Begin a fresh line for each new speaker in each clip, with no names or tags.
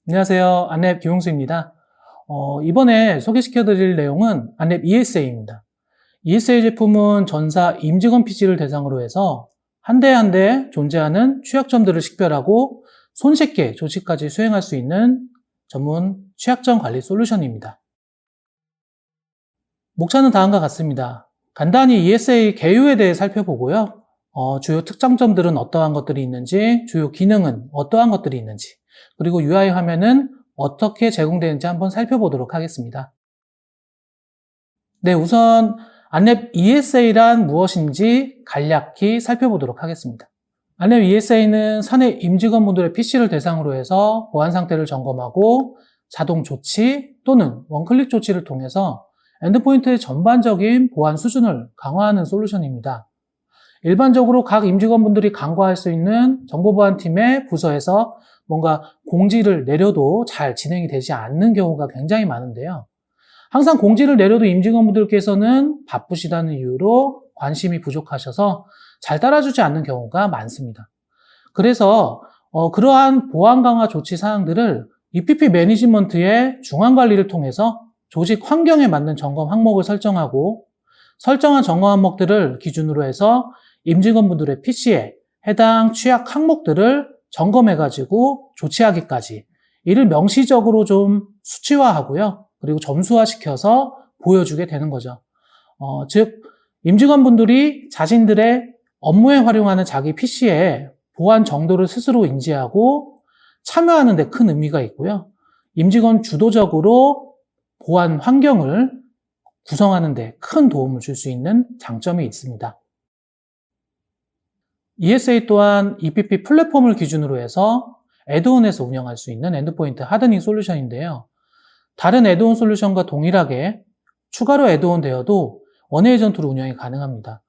안녕하세요. 안랩 김홍수입니다. 이번에 소개시켜드릴 내용은 안랩 ESA입니다. ESA 제품은 전사 임직원 PC를 대상으로 해서 한 대 한 대 존재하는 취약점들을 식별하고 손쉽게 조치까지 수행할 수 있는 전문 취약점 관리 솔루션입니다. 목차는 다음과 같습니다. 간단히 ESA 개요에 대해 살펴보고요. 주요 특장점들은 어떠한 것들이 있는지, 주요 기능은 어떠한 것들이 있는지, 그리고 UI 화면은 어떻게 제공되는지 한번 살펴보도록 하겠습니다. 네, 우선 안랩 ESA란 무엇인지 간략히 살펴보도록 하겠습니다. 안랩 ESA는 사내 임직원분들의 PC를 대상으로 해서 보안 상태를 점검하고 자동 조치 또는 원클릭 조치를 통해서 엔드포인트의 전반적인 보안 수준을 강화하는 솔루션입니다. 일반적으로 각 임직원분들이 간과할 수 있는 정보보안팀의 부서에서 뭔가 공지를 내려도 잘 진행이 되지 않는 경우가 굉장히 많은데요. 항상 공지를 내려도 임직원분들께서는 바쁘시다는 이유로 관심이 부족하셔서 잘 따라주지 않는 경우가 많습니다. 그래서 그러한 보안 강화 조치 사항들을 EPP 매니지먼트의 중앙 관리를 통해서 조직 환경에 맞는 점검 항목을 설정하고 설정한 점검 항목들을 기준으로 해서 임직원분들의 PC에 해당 취약 항목들을 점검해가지고 조치하기까지 이를 명시적으로 좀 수치화하고요. 그리고 점수화시켜서 보여주게 되는 거죠. 즉 임직원분들이 자신들의 업무에 활용하는 자기 PC의 보안 정도를 스스로 인지하고 참여하는 데 큰 의미가 있고요. 임직원 주도적으로 보안 환경을 구성하는 데 큰 도움을 줄 수 있는 장점이 있습니다. ESA 또한 EPP 플랫폼을 기준으로 해서 애드온에서 운영할 수 있는 엔드포인트 하드닝 솔루션인데요. 다른 애드온 솔루션과 동일하게 추가로 애드온 되어도 원에이전트로 운영이 가능합니다.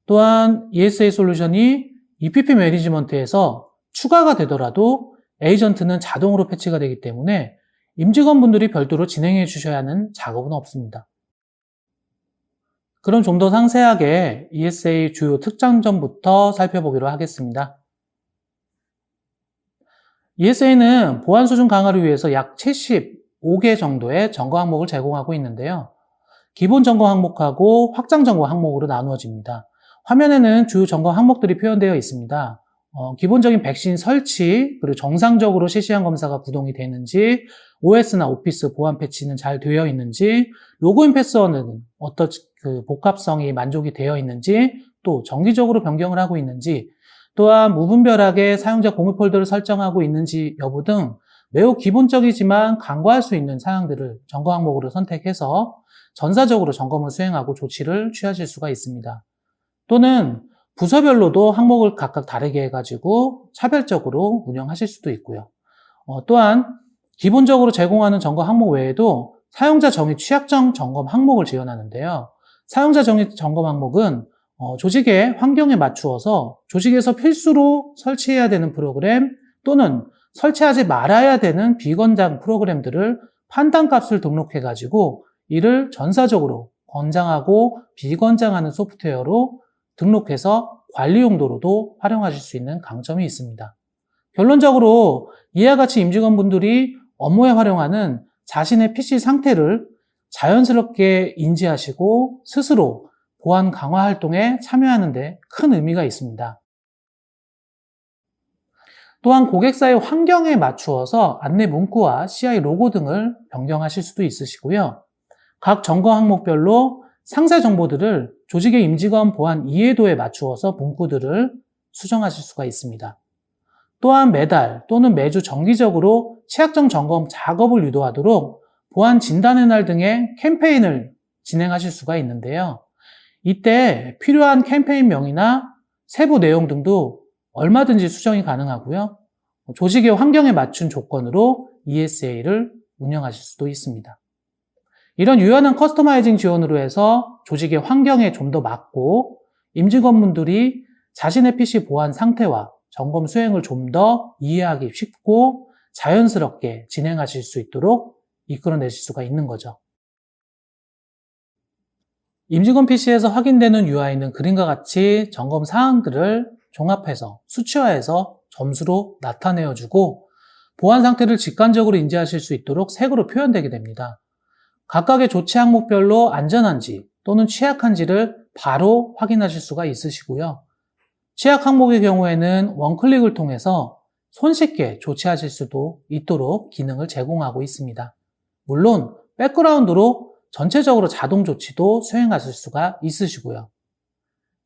또한 ESA 솔루션이 EPP 매니지먼트에서 추가가 되더라도 에이전트는 자동으로 패치가 되기 때문에 임직원분들이 별도로 진행해 주셔야 하는 작업은 없습니다. 그럼 좀 더 상세하게 ESA 주요 특장점부터 살펴보기로 하겠습니다. ESA는 보안 수준 강화를 위해서 약 75개 정도의 점검 항목을 제공하고 있는데요. 기본 점검 항목하고 확장 점검 항목으로 나누어집니다. 화면에는 주요 점검 항목들이 표현되어 있습니다. 기본적인 백신 설치, 그리고 정상적으로 실시간 검사가 구동이 되는지, OS나 오피스 보안 패치는 잘 되어 있는지, 로그인 패스워드는 어떤 복합성이 만족이 되어 있는지, 또 정기적으로 변경을 하고 있는지, 또한 무분별하게 사용자 공유 폴더를 설정하고 있는지 여부 등 매우 기본적이지만 간과할 수 있는 사항들을 점검 항목으로 선택해서 전사적으로 점검을 수행하고 조치를 취하실 수가 있습니다. 또는 부서별로도 항목을 각각 다르게 해가지고 차별적으로 운영하실 수도 있고요. 또한 기본적으로 제공하는 점검 항목 외에도 사용자 정의 취약점 점검 항목을 지원하는데요. 사용자 정의 점검 항목은 조직의 환경에 맞추어서 조직에서 필수로 설치해야 되는 프로그램 또는 설치하지 말아야 되는 비건장 프로그램들을 판단값을 등록해가지고 이를 전사적으로 권장하고 비건장하는 소프트웨어로 등록해서 관리 용도로도 활용하실 수 있는 강점이 있습니다. 결론적으로 이와 같이 임직원분들이 업무에 활용하는 자신의 PC 상태를 자연스럽게 인지하시고 스스로 보안 강화 활동에 참여하는 데 큰 의미가 있습니다. 또한 고객사의 환경에 맞추어서 안내 문구와 CI 로고 등을 변경하실 수도 있으시고요. 각 점검 항목별로 상세 정보들을 조직의 임직원 보안 이해도에 맞추어서 문구들을 수정하실 수가 있습니다. 또한 매달 또는 매주 정기적으로 취약점 점검 작업을 유도하도록 보안 진단의 날 등의 캠페인을 진행하실 수가 있는데요. 이때 필요한 캠페인명이나 세부 내용 등도 얼마든지 수정이 가능하고요. 조직의 환경에 맞춘 조건으로 ESA를 운영하실 수도 있습니다. 이런 유연한 커스터마이징 지원으로 해서 조직의 환경에 좀 더 맞고 임직원분들이 자신의 PC 보안 상태와 점검 수행을 좀 더 이해하기 쉽고 자연스럽게 진행하실 수 있도록 이끌어내실 수가 있는 거죠. 임직원 PC에서 확인되는 UI는 그림과 같이 점검 사항들을 종합해서 수치화해서 점수로 나타내어주고 보안 상태를 직관적으로 인지하실 수 있도록 색으로 표현되게 됩니다. 각각의 조치 항목별로 안전한지 또는 취약한지를 바로 확인하실 수가 있으시고요. 취약 항목의 경우에는 원클릭을 통해서 손쉽게 조치하실 수도 있도록 기능을 제공하고 있습니다. 물론 백그라운드로 전체적으로 자동 조치도 수행하실 수가 있으시고요.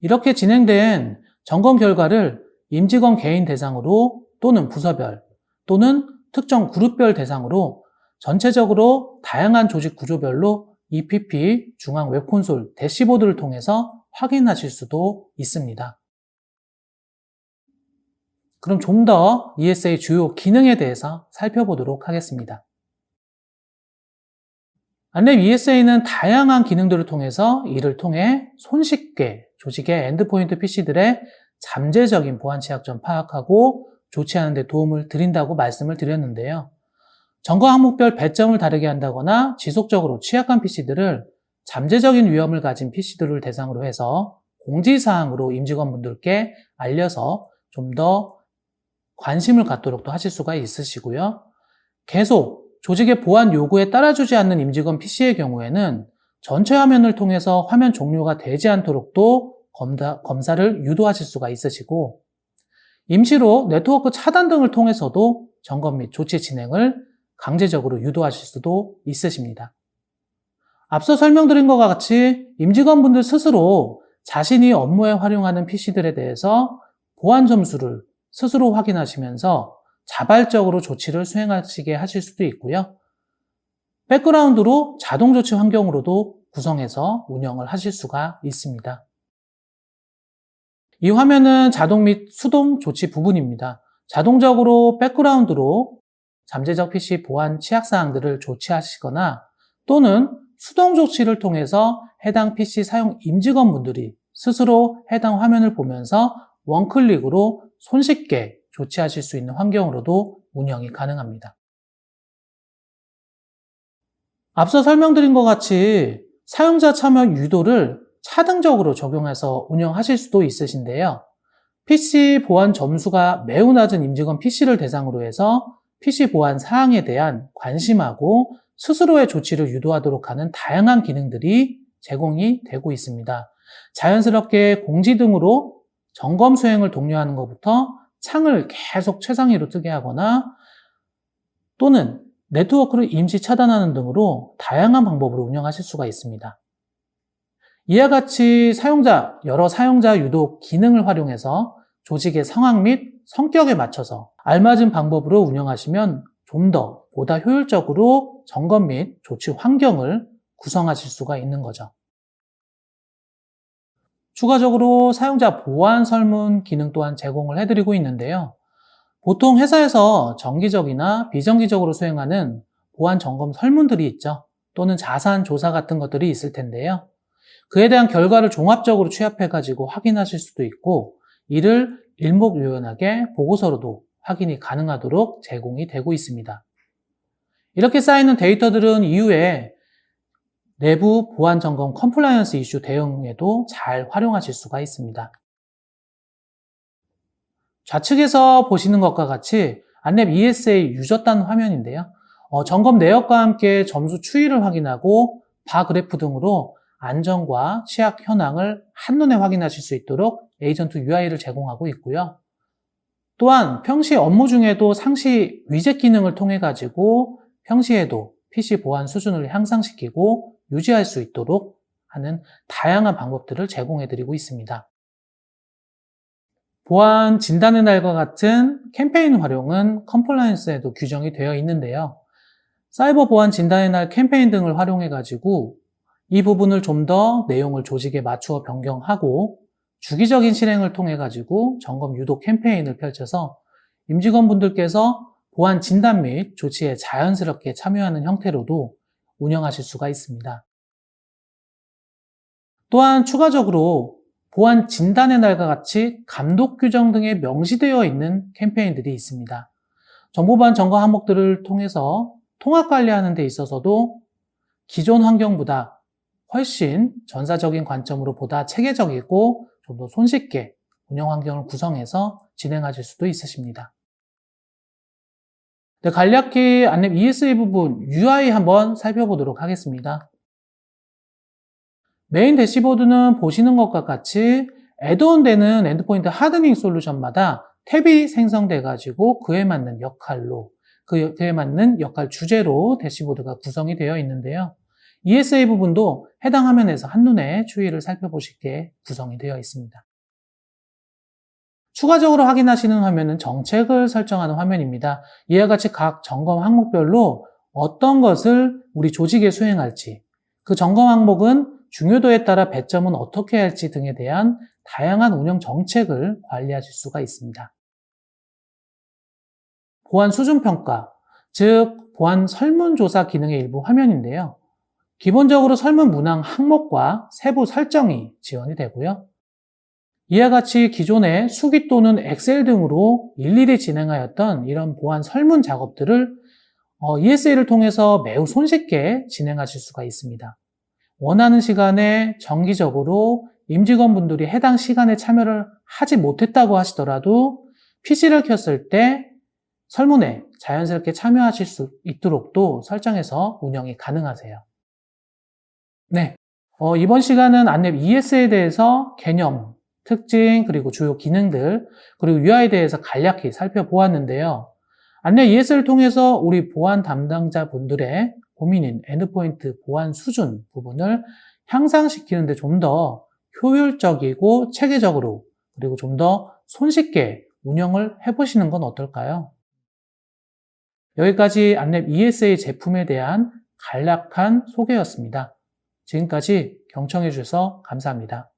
이렇게 진행된 점검 결과를 임직원 개인 대상으로 또는 부서별 또는 특정 그룹별 대상으로 전체적으로 다양한 조직 구조별로 EPP 중앙 웹콘솔 대시보드를 통해서 확인하실 수도 있습니다. 그럼 좀 더 ESA 주요 기능에 대해서 살펴보도록 하겠습니다. 안랩 ESA는 다양한 기능들을 통해서 이를 통해 손쉽게 조직의 엔드포인트 PC들의 잠재적인 보안 취약점 파악하고 조치하는 데 도움을 드린다고 말씀을 드렸는데요. 점검 항목별 배점을 다르게 한다거나 지속적으로 취약한 PC들을 잠재적인 위험을 가진 PC들을 대상으로 해서 공지사항으로 임직원분들께 알려서 좀 더 관심을 갖도록 또 하실 수가 있으시고요. 계속 조직의 보안 요구에 따라주지 않는 임직원 PC의 경우에는 전체 화면을 통해서 화면 종료가 되지 않도록 또 검사를 유도하실 수가 있으시고, 임시로 네트워크 차단 등을 통해서도 점검 및 조치 진행을 강제적으로 유도하실 수도 있으십니다. 앞서 설명드린 것과 같이 임직원분들 스스로 자신이 업무에 활용하는 PC들에 대해서 보안 점수를 스스로 확인하시면서 자발적으로 조치를 수행하시게 하실 수도 있고요. 백그라운드로 자동 조치 환경으로도 구성해서 운영을 하실 수가 있습니다. 이 화면은 자동 및 수동 조치 부분입니다. 자동적으로 백그라운드로 잠재적 PC 보안 취약사항들을 조치하시거나 또는 수동 조치를 통해서 해당 PC 사용 임직원분들이 스스로 해당 화면을 보면서 원클릭으로 손쉽게 조치하실 수 있는 환경으로도 운영이 가능합니다. 앞서 설명드린 것 같이 사용자 참여 유도를 차등적으로 적용해서 운영하실 수도 있으신데요. PC 보안 점수가 매우 낮은 임직원 PC를 대상으로 해서 PC 보안 사항에 대한 관심하고 스스로의 조치를 유도하도록 하는 다양한 기능들이 제공이 되고 있습니다. 자연스럽게 공지 등으로 점검 수행을 독려하는 것부터 창을 계속 최상위로 뜨게 하거나 또는 네트워크를 임시 차단하는 등으로 다양한 방법으로 운영하실 수가 있습니다. 이와 같이 여러 사용자 유도 기능을 활용해서 조직의 상황 및 성격에 맞춰서 알맞은 방법으로 운영하시면 좀 더 보다 효율적으로 점검 및 조치 환경을 구성하실 수가 있는 거죠. 추가적으로 사용자 보안 설문 기능 또한 제공을 해드리고 있는데요. 보통 회사에서 정기적이나 비정기적으로 수행하는 보안 점검 설문들이 있죠. 또는 자산 조사 같은 것들이 있을 텐데요. 그에 대한 결과를 종합적으로 취합해가지고 확인하실 수도 있고, 이를 일목요연하게 보고서로도 확인이 가능하도록 제공이 되고 있습니다. 이렇게 쌓이는 데이터들은 이후에 내부 보안 점검 컴플라이언스 이슈 대응에도 잘 활용하실 수가 있습니다. 좌측에서 보시는 것과 같이 안랩 ESA 유저단 화면인데요. 점검 내역과 함께 점수 추이를 확인하고 바 그래프 등으로 안전과 취약 현황을 한눈에 확인하실 수 있도록 에이전트 UI를 제공하고 있고요. 또한 평시 업무 중에도 상시 위젯 기능을 통해 가지고 평시에도 PC 보안 수준을 향상시키고 유지할 수 있도록 하는 다양한 방법들을 제공해 드리고 있습니다. 보안 진단의 날과 같은 캠페인 활용은 컴플라이언스에도 규정이 되어 있는데요. 사이버 보안 진단의 날 캠페인 등을 활용해 가지고 이 부분을 좀 더 내용을 조직에 맞추어 변경하고 주기적인 실행을 통해 가지고 점검 유도 캠페인을 펼쳐서 임직원분들께서 보안 진단 및 조치에 자연스럽게 참여하는 형태로도 운영하실 수가 있습니다. 또한 추가적으로 보안 진단의 날과 같이 감독 규정 등에 명시되어 있는 캠페인들이 있습니다. 정보보안 점검 항목들을 통해서 통합 관리하는 데 있어서도 기존 환경보다 훨씬 전사적인 관점으로 보다 체계적이고 좀 더 손쉽게 운영 환경을 구성해서 진행하실 수도 있으십니다. 네, 간략히 안랩 ESA 부분 UI 한번 살펴보도록 하겠습니다. 메인 대시보드는 보시는 것과 같이 애드온 되는 엔드포인트 하드닝 솔루션마다 탭이 생성돼 가지고 그에 맞는 역할 주제로 대시보드가 구성이 되어 있는데요. ESA 부분도 해당 화면에서 한눈에 추이를 살펴보시게 구성이 되어 있습니다. 추가적으로 확인하시는 화면은 정책을 설정하는 화면입니다. 이와 같이 각 점검 항목별로 어떤 것을 우리 조직에 수행할지, 그 점검 항목은 중요도에 따라 배점은 어떻게 할지 등에 대한 다양한 운영 정책을 관리하실 수가 있습니다. 보안 수준 평가, 즉 보안 설문조사 기능의 일부 화면인데요. 기본적으로 설문 문항 항목과 세부 설정이 지원이 되고요. 이와 같이 기존에 수기 또는 엑셀 등으로 일일이 진행하였던 이런 보안 설문 작업들을 ESA를 통해서 매우 손쉽게 진행하실 수가 있습니다. 원하는 시간에 정기적으로 임직원분들이 해당 시간에 참여를 하지 못했다고 하시더라도 PC를 켰을 때 설문에 자연스럽게 참여하실 수 있도록도 설정해서 운영이 가능하세요. 네, 이번 시간은 안랩 ESA에 대해서 개념, 특징, 그리고 주요 기능들, 그리고 UI에 대해서 간략히 살펴보았는데요. 안랩 ESA를 통해서 우리 보안 담당자분들의 고민인 엔드포인트 보안 수준 부분을 향상시키는 데 좀 더 효율적이고 체계적으로, 그리고 좀 더 손쉽게 운영을 해보시는 건 어떨까요? 여기까지 안랩 ESA 제품에 대한 간략한 소개였습니다. 지금까지 경청해 주셔서 감사합니다.